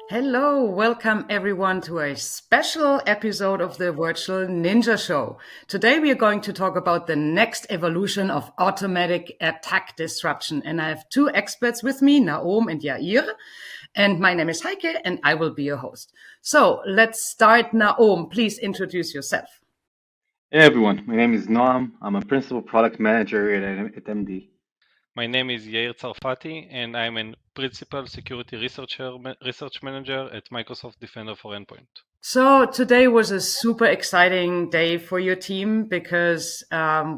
Hello, welcome everyone to a special episode of the Virtual Ninja Show. Today we are going to talk about the next evolution of automatic attack disruption. And I have two experts with me, Noam and Yair. And my name is Heike and I will be your host. So let's start. Noam, please introduce yourself. Hey everyone, my name is Noam. I'm a principal product manager at MD. My name is Yair Tsarfaty, and I'm a principal security research manager at Microsoft Defender for Endpoint. So today was a super exciting day for your team because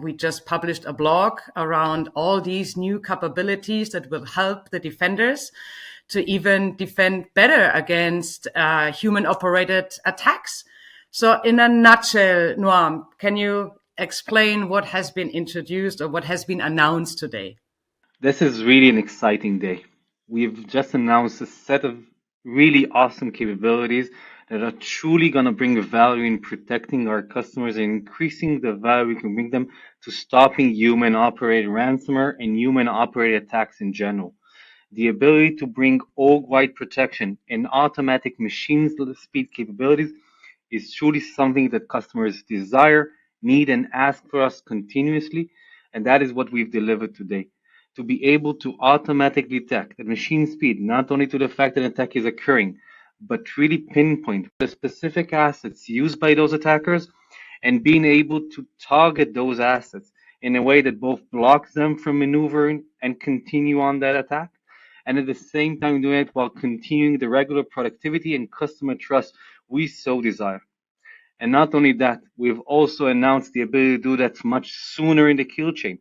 we just published a blog around all these new capabilities that will help the defenders to even defend better against human-operated attacks. So in a nutshell, Noam, can you explain what has been introduced or what has been announced today? This is really an exciting day. We've just announced a set of really awesome capabilities that are truly going to bring value in protecting our customers and increasing the value we can bring them to stopping human-operated ransomware and human-operated attacks in general. The ability to bring org-wide protection and automatic machine speed capabilities is truly something that customers desire, need, and ask for us continuously, and that is what we've delivered today. To be able to automatically detect at machine speed, not only to the fact that an attack is occurring, but really pinpoint the specific assets used by those attackers and being able to target those assets in a way that both blocks them from maneuvering and continue on that attack, and at the same time doing it while continuing the regular productivity and customer trust we so desire. And not only that, we've also announced the ability to do that much sooner in the kill chain.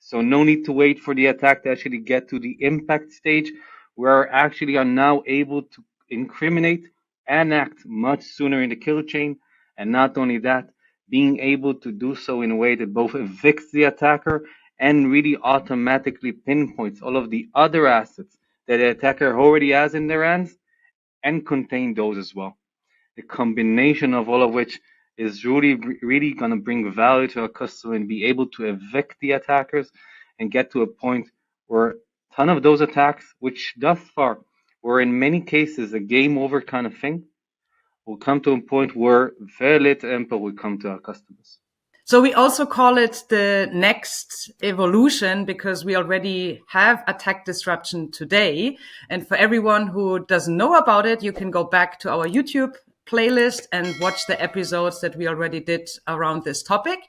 So no need to wait for the attack to actually get to the impact stage. We're actually are now able to incriminate and act much sooner in the kill chain. And not only that, being able to do so in a way that both evicts the attacker and really automatically pinpoints all of the other assets that the attacker already has in their hands and contain those as well. The combination of all of which is really going to bring value to our customer and be able to evict the attackers and get to a point where a ton of those attacks, which thus far were in many cases a game over kind of thing, will come to a point where very little impact will come to our customers. So we also call it the next evolution because we already have attack disruption today. And for everyone who doesn't know about it, you can go back to our YouTube playlist and watch the episodes that we already did around this topic.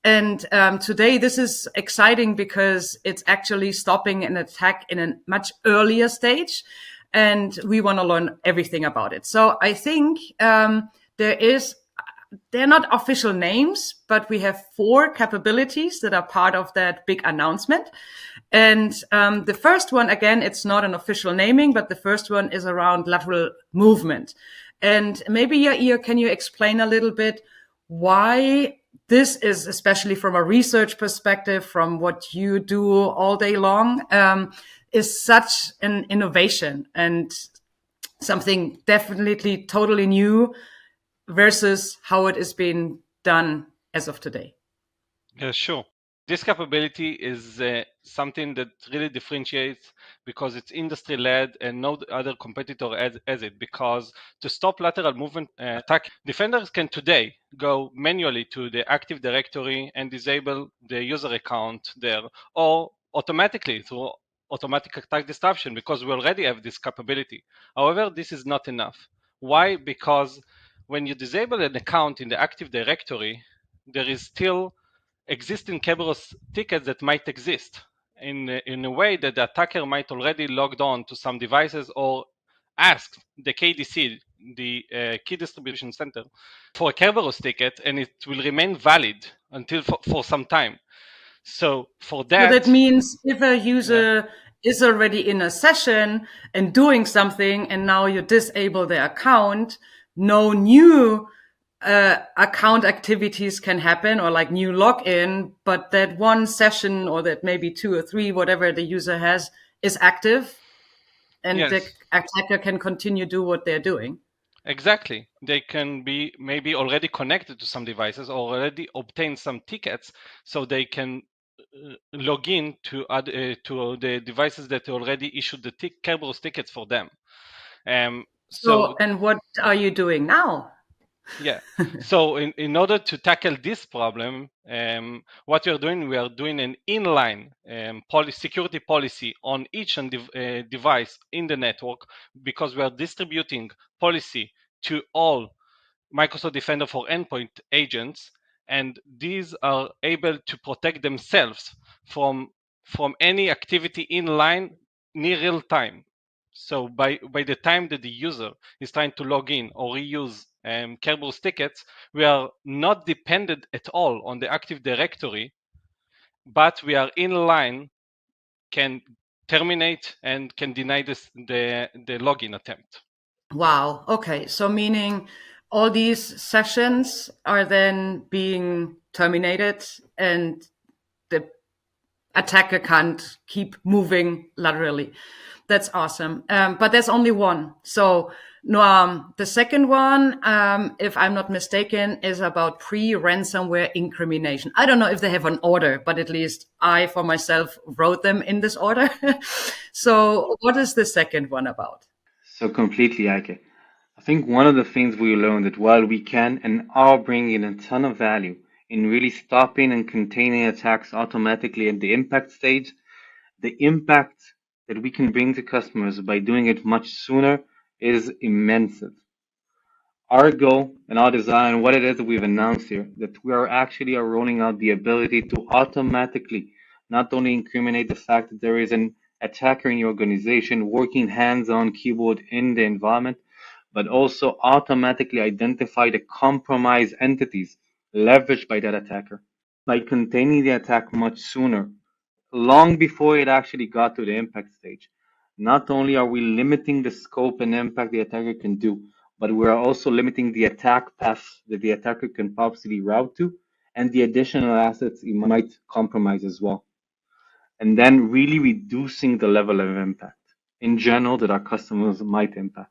And today this is exciting because it's actually stopping an attack in a much earlier stage. And we want to learn everything about it. So I think they're not official names, but we have 4 capabilities that are part of that big announcement. And the first one, again, it's not an official naming, but the first one is around lateral movement. And maybe, Yair, can you explain a little bit why this is, especially from a research perspective, from what you do all day long, is such an innovation and something definitely totally new versus how it is being done as of today? Yeah, sure. This capability is something that really differentiates because it's industry-led and no other competitor has it. Because to stop lateral movement attack, defenders can today go manually to the Active Directory and disable the user account there, or automatically through automatic attack disruption, because we already have this capability. However, this is not enough. Why? Because when you disable an account in the Active Directory, there is still existing Kerberos tickets that might exist in a way that the attacker might already logged on to some devices or ask the KDC, the Key Distribution Center, for a Kerberos ticket, and it will remain valid until for some time. So for that, so that means if a user is already in a session and doing something, and now you disable the account, no new account activities can happen or like new login, but that one session or that maybe 2 or 3, whatever the user has, is active and the attacker can continue do what they're doing. Exactly. They can be maybe already connected to some devices or already obtain some tickets, so they can log in to the devices that already issued the Kerberos tickets for them. So, So and what are you doing now? yeah. So in order to tackle this problem, what we are doing an inline security policy on each device in the network, because we are distributing policy to all Microsoft Defender for Endpoint agents, and these are able to protect themselves from any activity inline near real time. So by the time that the user is trying to log in or reuse Kerberos tickets, we are not dependent at all on the Active Directory, but we are in line, can terminate and can deny the login attempt. Wow. Okay. So meaning all these sessions are then being terminated and the attacker can't keep moving laterally. That's awesome. But there's only one. So Noam, the second one, if I'm not mistaken, is about pre-ransomware incrimination. I don't know if they have an order, but at least I, for myself, wrote them in this order. So what is the second one about? So completely, Ike. I think one of the things we learned that while we can and are bringing a ton of value in really stopping and containing attacks automatically at the impact stage, the impact that we can bring to customers by doing it much sooner is immense. Our goal and our design, what it is that we've announced here, that we are actually rolling out the ability to automatically not only incriminate the fact that there is an attacker in your organization working hands-on keyboard in the environment, but also automatically identify the compromised entities leveraged by that attacker. By containing the attack much sooner, long before it actually got to the impact stage. Not only are we limiting the scope and impact the attacker can do, but we are also limiting the attack path that the attacker can possibly route to and the additional assets he might compromise as well. And then really reducing the level of impact in general that our customers might impact.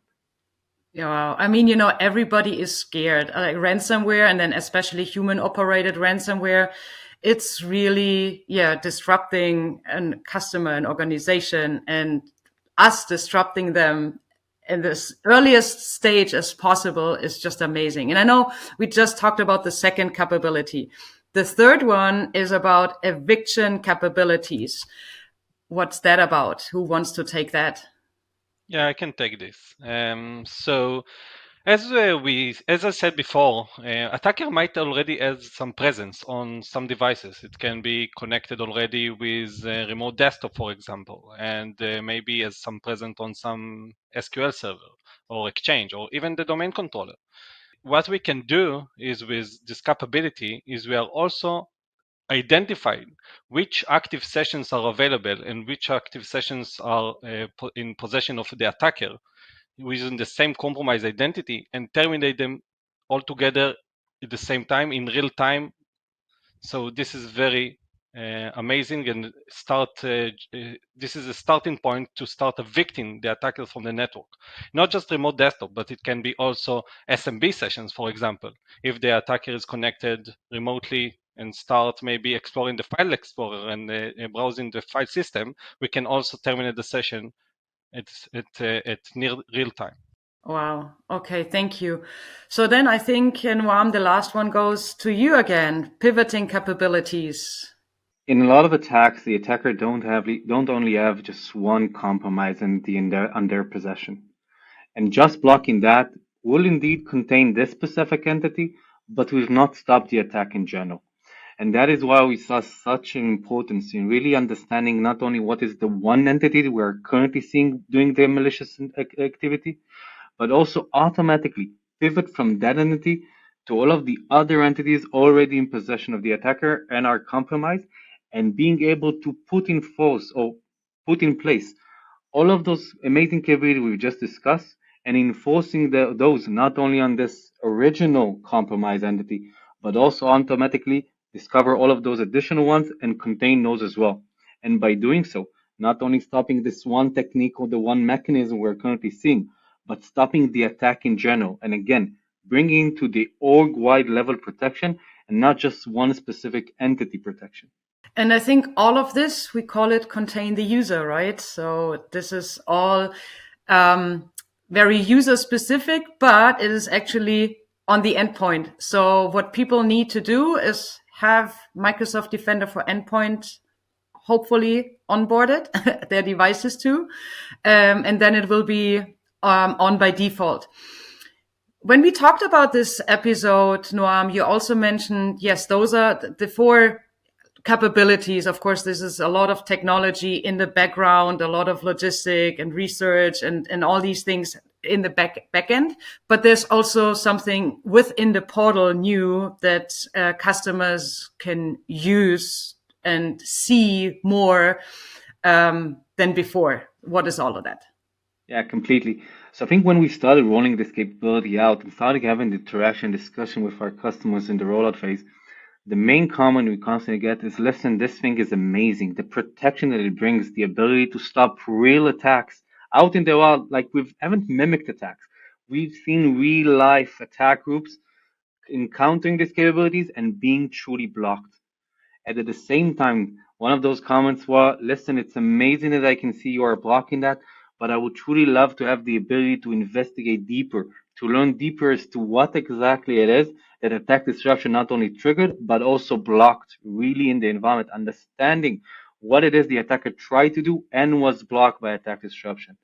Yeah, wow. I mean, everybody is scared. Like ransomware, and then especially human operated ransomware, it's really, disrupting a customer, an organization, and us disrupting them in this earliest stage as possible is just amazing. And I know we just talked about the second capability. The third one is about eviction capabilities. What's that about? Who wants to take that? Yeah, I can take this. So, as I said before, attacker might already have some presence on some devices. It can be connected already with remote desktop, for example, and maybe has some presence on some SQL server or Exchange or even the domain controller. What we can do is with this capability is we are also identifying which active sessions are available and which active sessions are in possession of the attacker using the same compromised identity and terminate them all together at the same time in real time. So this is very amazing, and this is a starting point to start evicting the attackers from the network. Not just remote desktop, but it can be also SMB sessions, for example. If the attacker is connected remotely and start maybe exploring the file explorer and browsing the file system, we can also terminate the session at near real time. Wow. Okay. Thank you. So then I think, Noam, the last one goes to you again. Pivoting capabilities. In a lot of attacks, the attacker don't only have just one compromised entity on their possession. And just blocking that will indeed contain this specific entity, but will not stop the attack in general. And that is why we saw such an importance in really understanding not only what is the one entity that we are currently seeing doing their malicious activity, but also automatically pivot from that entity to all of the other entities already in possession of the attacker and are compromised, and being able to put in force or put in place all of those amazing capabilities we've just discussed and enforcing those not only on this original compromised entity, but also automatically discover all of those additional ones and contain those as well. And by doing so, not only stopping this one technique or the one mechanism we're currently seeing, but stopping the attack in general. And again, bringing to the org-wide level protection and not just one specific entity protection. And I think all of this, we call it contain the user, right? So this is all very user specific, but it is actually on the endpoint. So what people need to do is have Microsoft Defender for Endpoint hopefully onboarded their devices too. And then it will be on by default. When we talked about this episode, Noam, you also mentioned, yes, those are the four capabilities. Of course, this is a lot of technology in the background, a lot of logistic and research and all these things in the back end. But there's also something within the portal new that customers can use and see more than before. What is all of that? Yeah, completely. So I think when we started rolling this capability out and started having the interaction discussion with our customers in the rollout phase, the main comment we constantly get is, listen, this thing is amazing. The protection that it brings, the ability to stop real attacks out in the wild, like we haven't mimicked attacks. We've seen real life attack groups encountering these capabilities and being truly blocked. And at the same time, one of those comments was, listen, it's amazing that I can see you are blocking that, but I would truly love to have the ability to investigate deeper, to learn deeper as to what exactly it is that attack disruption not only triggered, but also blocked really in the environment, understanding what it is the attacker tried to do and was blocked by attack disruption.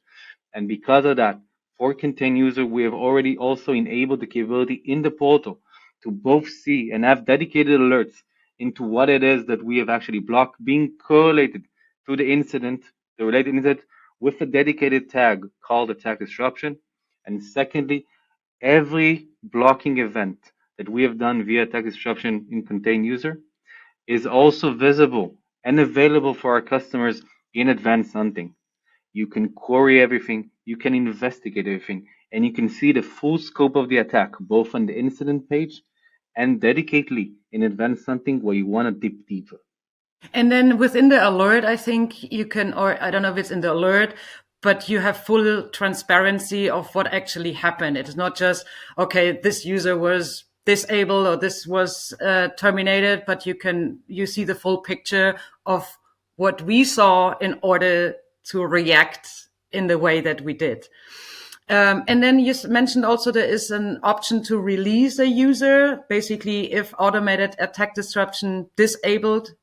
And because of that, for Contain User, we have already also enabled the capability in the portal to both see and have dedicated alerts into what it is that we have actually blocked, being correlated to the incident, the related incident, with a dedicated tag called attack disruption. And secondly, every blocking event that we have done via attack disruption in Contain User is also visible and available for our customers in advanced hunting. You can query everything, you can investigate everything, and you can see the full scope of the attack, both on the incident page and dedicatedly in advanced hunting where you want to dip deeper. And then within the alert, I think you can, or I don't know if it's in the alert, but you have full transparency of what actually happened. It is not just, okay, this user was disabled or this was terminated, but you see the full picture of what we saw in order to react in the way that we did. And then you mentioned also there is an option to release a user. Basically, if automated attack disruption disabled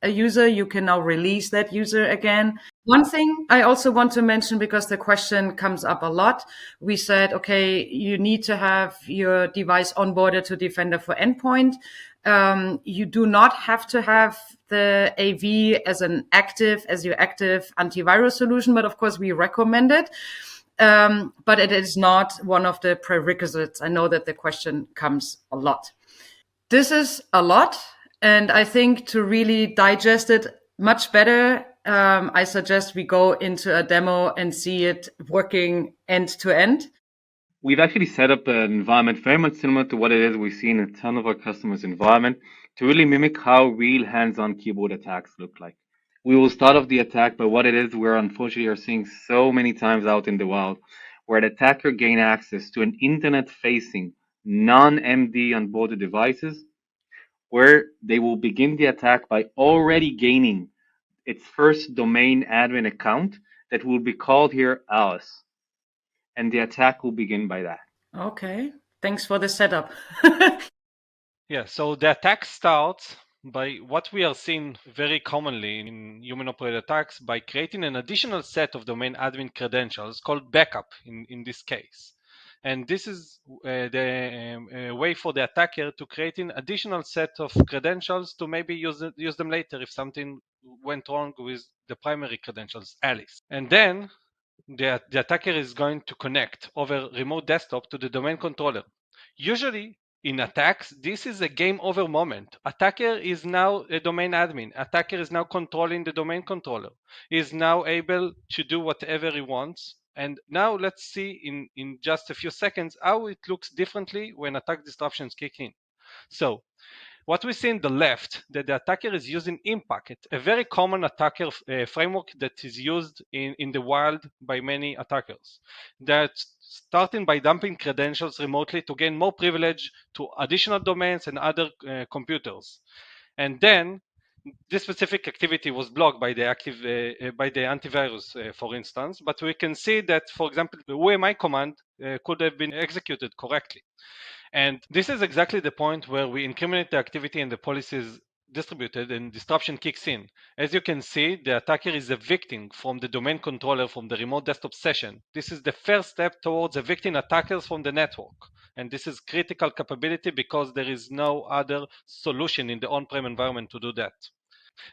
a user, you can now release that user again. One thing I also want to mention, because the question comes up a lot, we said, okay, you need to have your device onboarded to Defender for Endpoint. You do not have to have the AV as your active antivirus solution, but of course we recommend it. But it is not one of the prerequisites. I know that the question comes a lot. This is a lot. And I think to really digest it much better, I suggest we go into a demo and see it working end to end. We've actually set up an environment very much similar to what it is we see in a ton of our customers' environment to really mimic how real hands-on keyboard attacks look like. We will start off the attack by what it is we're unfortunately are seeing so many times out in the wild, where an attacker gain access to an internet-facing non-MD onboarded devices, where they will begin the attack by already gaining its first domain admin account that will be called here Alice. And the attack will begin by that. Okay, thanks for the setup. Yeah, so the attack starts by what we are seeing very commonly in human-operated attacks by creating an additional set of domain admin credentials called backup in this case. And this is the way for the attacker to create an additional set of credentials to maybe use them later if something went wrong with the primary credentials, Alice. And then the attacker is going to connect over remote desktop to the domain controller. Usually in attacks, this is a game over moment. Attacker is now a domain admin. Attacker is now controlling the domain controller. He is now able to do whatever he wants. And now let's see in just a few seconds how it looks differently when attack disruptions kick in. So What we see in the left, that the attacker is using Impact, a very common attacker framework that is used in the wild by many attackers. That's starting by dumping credentials remotely to gain more privilege to additional domains and other computers. And then this specific activity was blocked by the antivirus, for instance. But we can see that, for example, the UMI command could have been executed correctly. And this is exactly the point where we incriminate the activity and the policy is distributed and disruption kicks in. As you can see, the attacker is evicting from the domain controller from the remote desktop session. This is the first step towards evicting attackers from the network. And this is critical capability because there is no other solution in the on-prem environment to do that.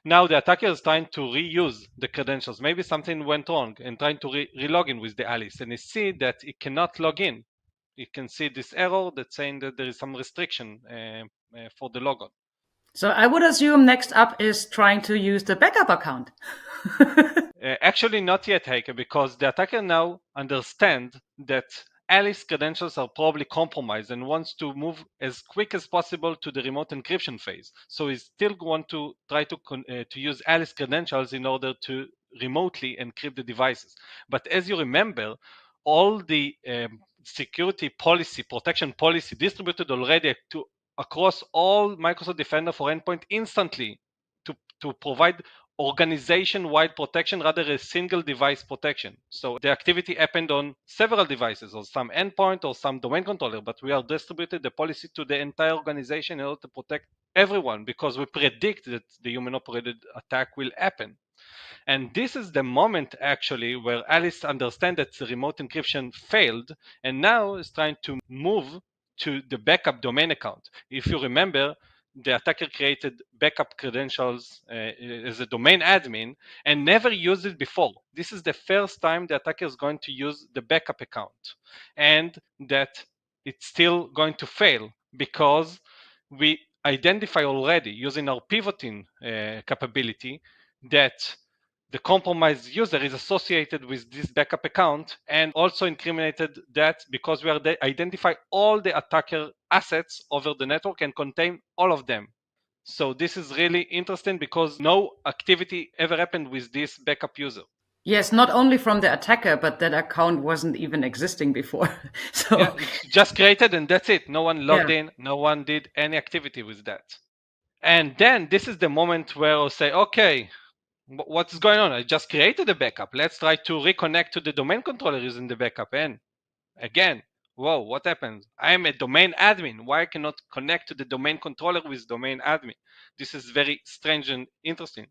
Now the attacker is trying to reuse the credentials. Maybe something went wrong and trying to re-log in with the Alice, and you see that it cannot log in. You can see this error that's saying that there is some restriction for the logon. So I would assume next up is trying to use the backup account. Actually, not yet, Heike, because the attacker now understands that Alice's credentials are probably compromised and wants to move as quick as possible to the remote encryption phase. So he still want to try to use Alice's credentials in order to remotely encrypt the devices. But as you remember, all the security policy, protection policy distributed already across all Microsoft Defender for Endpoint instantly to provide organization-wide protection rather than a single device protection. So the activity happened on several devices or some endpoint or some domain controller, but we are distributed the policy to the entire organization in order to protect everyone because we predict that the human-operated attack will happen. And this is the moment actually where Alice understands that the remote encryption failed and now is trying to move to the backup domain account. If you remember, the attacker created backup credentials as a domain admin and never used it before. This is the first time the attacker is going to use the backup account, and that it's still going to fail because we identify already using our pivoting capability that the compromised user is associated with this backup account, and also incriminated that because we are identify all the attacker assets over the network and contain all of them. So this is really interesting because no activity ever happened with this backup user. Yes, not only from the attacker, but that account wasn't even existing before. So yeah, it's just created and that's it. No one logged in, no one did any activity with that. And then this is the moment where I'll say, okay, what's going on? I just created a backup. Let's try to reconnect to the domain controller using the backup. And again, whoa, what happens? I am a domain admin. Why I cannot connect to the domain controller with domain admin? This is very strange and interesting.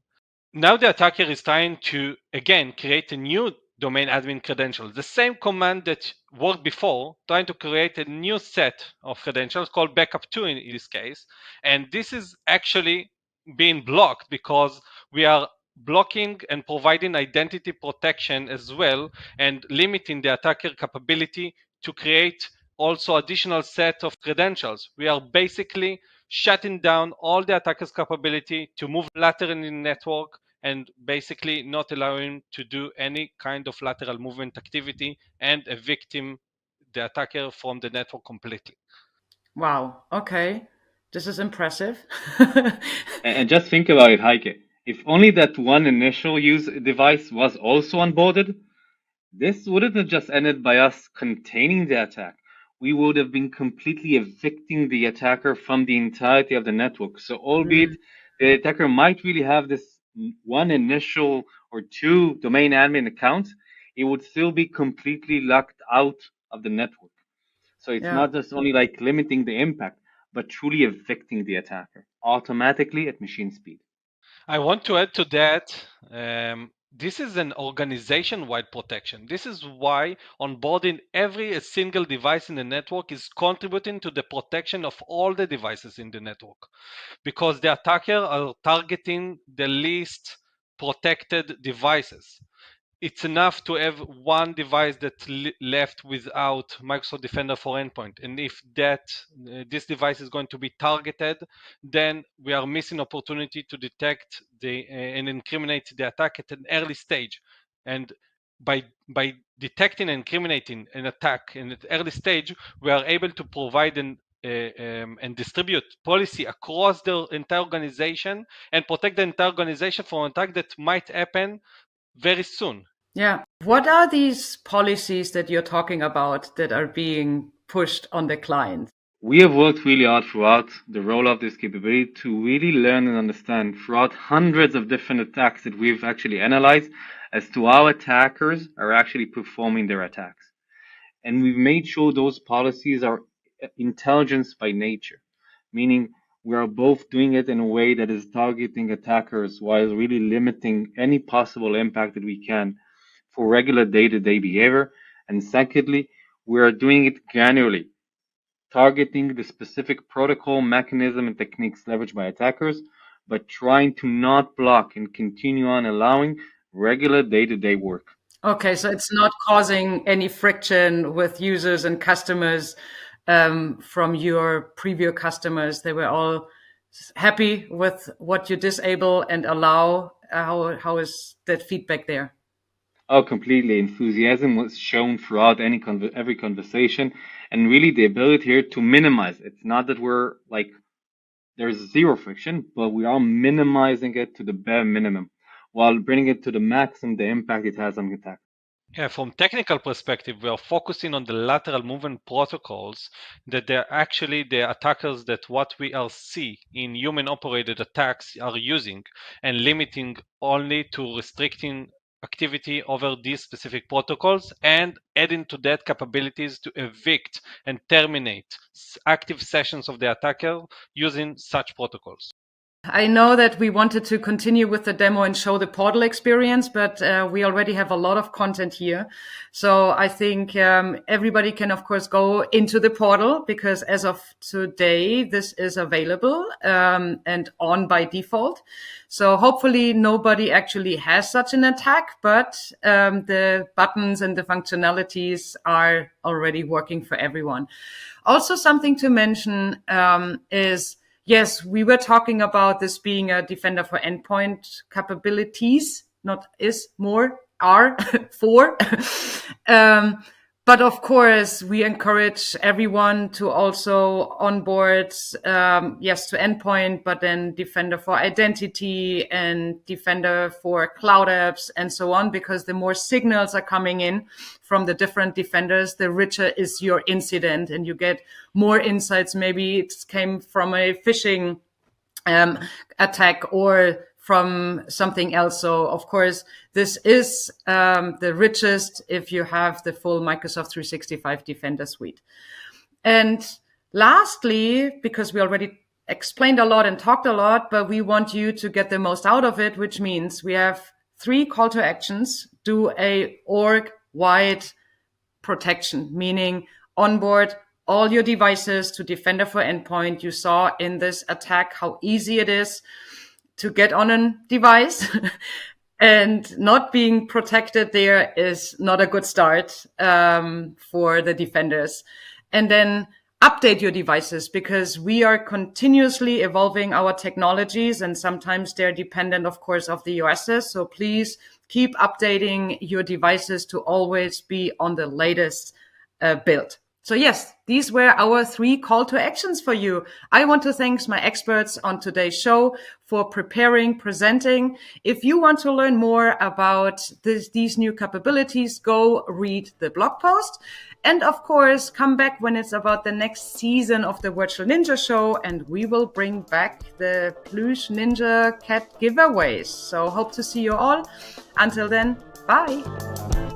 Now the attacker is trying to, again, create a new domain admin credentials. The same command that worked before, trying to create a new set of credentials called backup2 in this case. And this is actually being blocked because we are blocking and providing identity protection as well and limiting the attacker capability to create also additional set of credentials. We are basically shutting down all the attacker's capability to move lateral in the network and basically not allowing to do any kind of lateral movement activity and evicting the attacker from the network completely. Wow, okay. This is impressive. And just think about it, Heike. If only that one initial use device was also onboarded, this wouldn't have just ended by us containing the attack. We would have been completely evicting the attacker from the entirety of the network. So, albeit the attacker might really have this one initial or two domain admin accounts, it would still be completely locked out of the network. So it's not just only like limiting the impact, but truly evicting the attacker automatically at machine speed. I want to add to that, this is an organization-wide protection. This is why onboarding every single device in the network is contributing to the protection of all the devices in the network, because the attacker are targeting the least protected devices. It's enough to have one device that left without Microsoft Defender for Endpoint. And if this device is going to be targeted, then we are missing opportunity to detect and incriminate the attack at an early stage. And by detecting and incriminating an attack in an early stage, we are able to provide an and distribute policy across the entire organization and protect the entire organization from an attack that might happen very soon. Yeah. What are these policies that you're talking about that are being pushed on the client? We have worked really hard throughout the rollout of this capability to really learn and understand throughout hundreds of different attacks that we've actually analyzed as to how attackers are actually performing their attacks. And we've made sure those policies are intelligence by nature, meaning we are both doing it in a way that is targeting attackers while really limiting any possible impact that we can for regular day-to-day behavior. And secondly, we are doing it granularly, targeting the specific protocol, mechanism, and techniques leveraged by attackers, but trying to not block and continue on allowing regular day-to-day work. Okay, so it's not causing any friction with users and customers from your preview customers. They were all happy with what you disable and allow. How is that feedback there? Oh, completely. Enthusiasm was shown throughout every conversation, and really the ability here to minimize. It's not that we're like there's zero friction, but we are minimizing it to the bare minimum, while bringing it to the maximum the impact it has on the attack. Yeah, from technical perspective, we are focusing on the lateral movement protocols that they're actually the attackers that what we are see in human operated attacks are using, and limiting only to restricting activity over these specific protocols, and adding to that capabilities to evict and terminate active sessions of the attacker using such protocols. I know that we wanted to continue with the demo and show the portal experience, but we already have a lot of content here. So I think everybody can, of course, go into the portal because as of today, this is available and on by default. So hopefully nobody actually has such an attack, but the buttons and the functionalities are already working for everyone. Also, something to mention is yes, we were talking about this being a defender for endpoint capabilities, not is, more, are, for. But of course, we encourage everyone to also onboard, yes, to endpoint, but then defender for identity and defender for cloud apps and so on, because the more signals are coming in from the different defenders, the richer is your incident and you get more insights. Maybe it came from a phishing attack or from something else. So of course, this is the richest if you have the full Microsoft 365 Defender suite. And lastly, because we already explained a lot and talked a lot, but we want you to get the most out of it, which means we have 3 call to actions. Do a org-wide protection, meaning onboard all your devices to Defender for Endpoint. You saw in this attack how easy it is to get on a device and not being protected there is not a good start for the defenders. And then update your devices because we are continuously evolving our technologies and sometimes they're dependent, of course, of the OSs. So please keep updating your devices to always be on the latest build. So yes, these were our 3 call to actions for you. I want to thank my experts on today's show for presenting. If you want to learn more about these new capabilities, go read the blog post. And of course, come back when it's about the next season of the Virtual Ninja Show, and we will bring back the Plush Ninja Cat giveaways. So hope to see you all. Until then, bye.